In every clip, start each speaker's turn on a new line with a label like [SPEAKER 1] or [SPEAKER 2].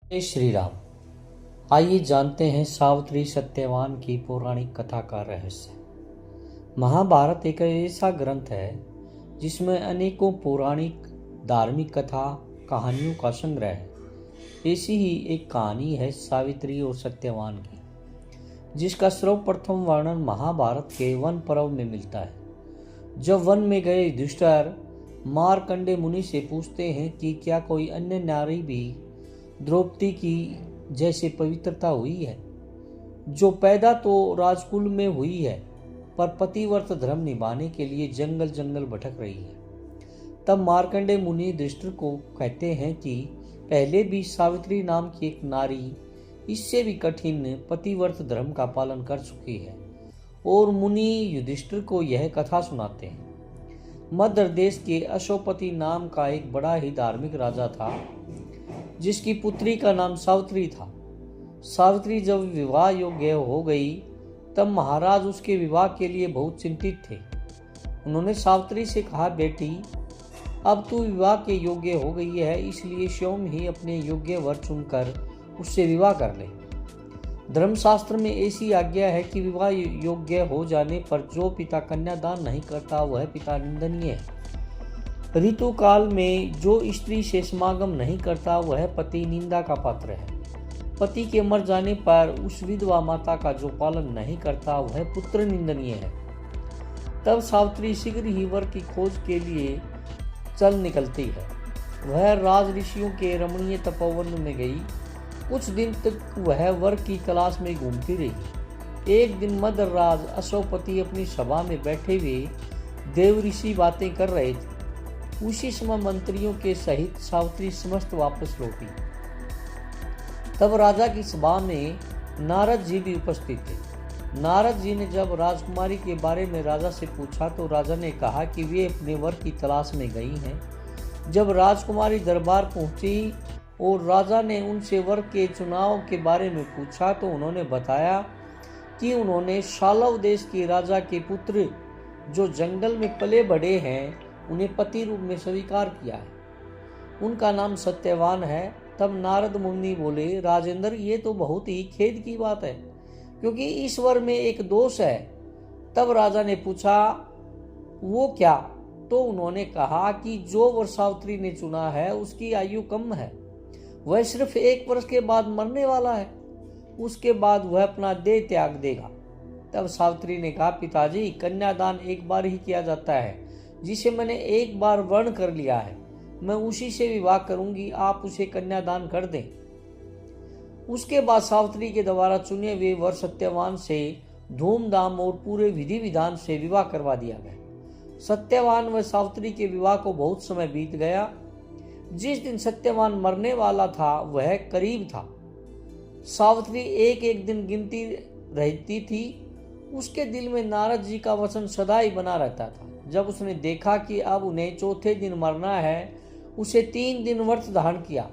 [SPEAKER 1] जय श्री राम। आइए जानते हैं सावित्री सत्यवान की पौराणिक कथा का रहस्य। महाभारत एक ऐसा ग्रंथ है जिसमें अनेकों पौराणिक धार्मिक कथा कहानियों का संग्रह है। ऐसी ही एक कहानी है सावित्री और सत्यवान की, जिसका सर्वप्रथम वर्णन महाभारत के वन पर्व में मिलता है। जब वन में गए युधिष्ठिर मार्कंडे मुनि से पूछते हैं कि क्या कोई अन्य नारी भी द्रौपदी की जैसे पवित्रता हुई है, जो पैदा तो राजकुल में हुई है पर पतिव्रत धर्म निभाने के लिए जंगल जंगल भटक रही है। तब मार्कंडे मुनि युधिष्ठिर को कहते हैं कि पहले भी सावित्री नाम की एक नारी इससे भी कठिन पतिव्रत धर्म का पालन कर चुकी है, और मुनि युधिष्ठिर को यह कथा सुनाते हैं। मध्य देश के अशोपति नाम का एक बड़ा ही धार्मिक राजा था, जिसकी पुत्री का नाम सावित्री था। सावित्री जब विवाह योग्य हो गई तब महाराज उसके विवाह के लिए बहुत चिंतित थे। उन्होंने सावित्री से कहा, बेटी, अब तू विवाह के योग्य हो गई है, इसलिए स्वयं ही अपने योग्य वर चुनकर उससे विवाह कर ले। धर्मशास्त्र में ऐसी आज्ञा है कि विवाह योग्य हो जाने पर जो पिता कन्यादान नहीं करता वह पिता निंदनीय है। ऋतु काल में जो स्त्री से समागम नहीं करता वह पति निंदा का पात्र है। पति के मर जाने पर उस विधवा माता का जो पालन नहीं करता वह पुत्र निंदनीय है। तब सावित्री शीघ्र ही वर की खोज के लिए चल निकलती है। वह राज ऋषियों के रमणीय तपोवन में गई। कुछ दिन तक वह वर की तलाश में घूमती रही। एक दिन मध्यराज अशोकपति अपनी सभा में बैठे हुए देव ऋषि बातें कर रहे थे। उसी समय मंत्रियों के सहित सावित्री समस्त वापस लौटी। तब राजा की सभा में नारद जी भी उपस्थित थे। नारद जी ने जब राजकुमारी के बारे में राजा से पूछा तो राजा ने कहा कि वे अपने वर की तलाश में गई हैं। जब राजकुमारी दरबार पहुंची और राजा ने उनसे वर के चुनाव के बारे में पूछा तो उन्होंने बताया कि उन्होंने शालव देश के राजा के पुत्र जो जंगल में पले बढ़े हैं उन्हें पति रूप में स्वीकार किया है। उनका नाम सत्यवान है। तब नारद मुनि बोले, राजेंद्र, ये तो बहुत ही खेद की बात है, क्योंकि इस वर में एक दोष है। तब राजा ने पूछा, वो क्या? तो उन्होंने कहा कि जो वर सावित्री ने चुना है उसकी आयु कम है। वह सिर्फ 1 वर्ष के बाद मरने वाला है। उसके बाद वह अपना देह त्याग देगा। तब सावित्री ने कहा, पिताजी, कन्यादान एक बार ही किया जाता है, जिसे मैंने एक बार वर्ण कर लिया है। मैं उसी से विवाह करूंगी, आप उसे कन्यादान कर दें। उसके बाद सावित्री के द्वारा चुने हुए वर सत्यवान से धूमधाम और पूरे विधि विधान से विवाह करवा दिया गया। सत्यवान व सावित्री के विवाह को बहुत समय बीत गया। जिस दिन सत्यवान मरने वाला था वह करीब था। सावित्री एक एक दिन गिनती रहती थी। उसके दिल में नारद जी का वचन सदा ही बना रहता था। जब उसने देखा कि अब उन्हें चौथे दिन मरना है, उसे 3 दिन व्रत धारण किया।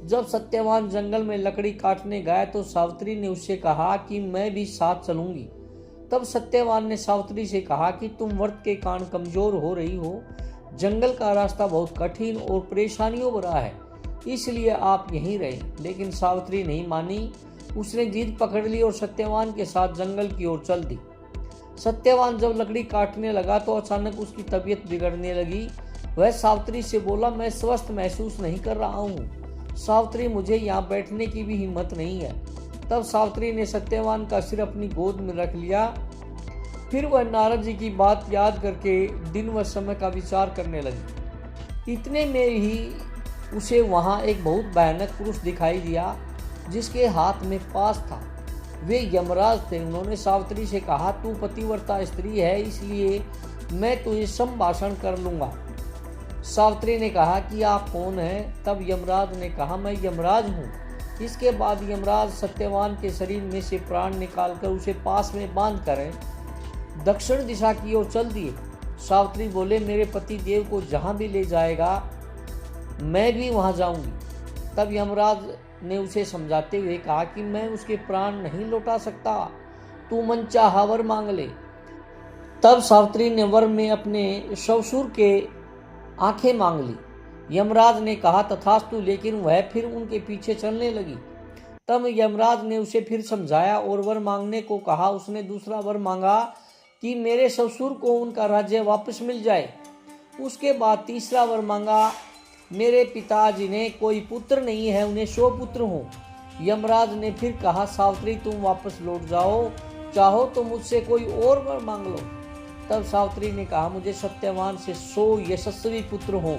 [SPEAKER 1] जब सत्यवान जंगल में लकड़ी काटने गया तो सावित्री ने उससे कहा कि मैं भी साथ चलूंगी। तब सत्यवान ने सावित्री से कहा कि तुम व्रत के कारण कमजोर हो रही हो, जंगल का रास्ता बहुत कठिन और परेशानियों भरा है, इसलिए आप यहीं रहे। लेकिन सावित्री नहीं मानी। उसने जिद पकड़ ली और सत्यवान के साथ जंगल की ओर चल दी। सत्यवान जब लकड़ी काटने लगा तो अचानक उसकी तबीयत बिगड़ने लगी। वह सावित्री से बोला, मैं स्वस्थ महसूस नहीं कर रहा हूँ। सावित्री, मुझे यहाँ बैठने की भी हिम्मत नहीं है। तब सावित्री ने सत्यवान का सिर अपनी गोद में रख लिया। फिर वह नारद जी की बात याद करके दिन व समय का विचार करने लगी। इतने में ही उसे वहाँ एक बहुत भयानक पुरुष दिखाई दिया, जिसके हाथ में पास था। वे यमराज थे। उन्होंने सावित्री से कहा, तू पतिव्रता स्त्री है, इसलिए मैं तुझे संभाषण कर लूंगा। सावित्री ने कहा कि आप कौन हैं? तब यमराज ने कहा, मैं यमराज हूँ। इसके बाद यमराज सत्यवान के शरीर में से प्राण निकालकर उसे पास में बांध कर दक्षिण दिशा की ओर चल दिए। सावित्री बोले, मेरे पति देव को जहाँ भी ले जाएगा मैं भी वहाँ जाऊंगी। तब यमराज ने उसे समझाते हुए कहा कि मैं उसके प्राण नहीं लौटा सकता, तू मनचाहा वर मांग ले। तब सावित्री ने वर में अपने ससुर के आंखें मांग ली। यमराज ने कहा तथास्तु, लेकिन वह फिर उनके पीछे चलने लगी। तब यमराज ने उसे फिर समझाया और वर मांगने को कहा। उसने दूसरा वर मांगा कि मेरे ससुर को उनका राज्य वापस मिल जाए। उसके बाद तीसरा वर मांगा, मेरे पिताजी ने कोई पुत्र नहीं है, उन्हें 100 पुत्र हों। यमराज ने फिर कहा, सावित्री तुम वापस लौट जाओ, चाहो तो मुझसे कोई और वर मांग लो। तब सावित्री ने कहा, मुझे सत्यवान से 100 यशस्वी पुत्र हों।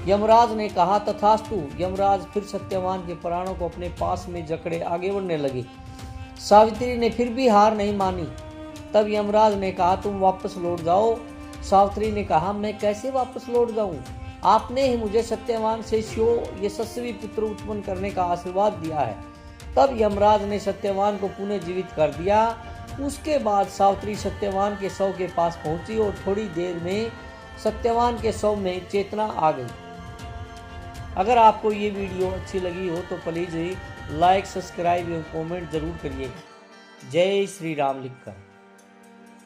[SPEAKER 1] यमराज ने कहा तथास्तु। यमराज फिर सत्यवान के प्राणों को अपने पास में जकड़े आगे बढ़ने लगे। सावित्री ने फिर भी हार नहीं मानी। तब यमराज ने कहा, तुम वापस लौट जाओ। सावित्री ने कहा, मैं कैसे वापस लौट जाऊं? आपने ही मुझे सत्यवान से 100 यशस्वी पुत्र उत्पन्न करने का आशीर्वाद दिया है। तब यमराज ने सत्यवान को पुनः जीवित कर दिया। उसके बाद सावित्री सत्यवान के शव के पास पहुंची और थोड़ी देर में सत्यवान के शव में चेतना आ गई। अगर आपको ये वीडियो अच्छी लगी हो तो प्लीज़ लाइक, सब्सक्राइब और कमेंट जरूर करिएगा। जय श्री राम लिखकर।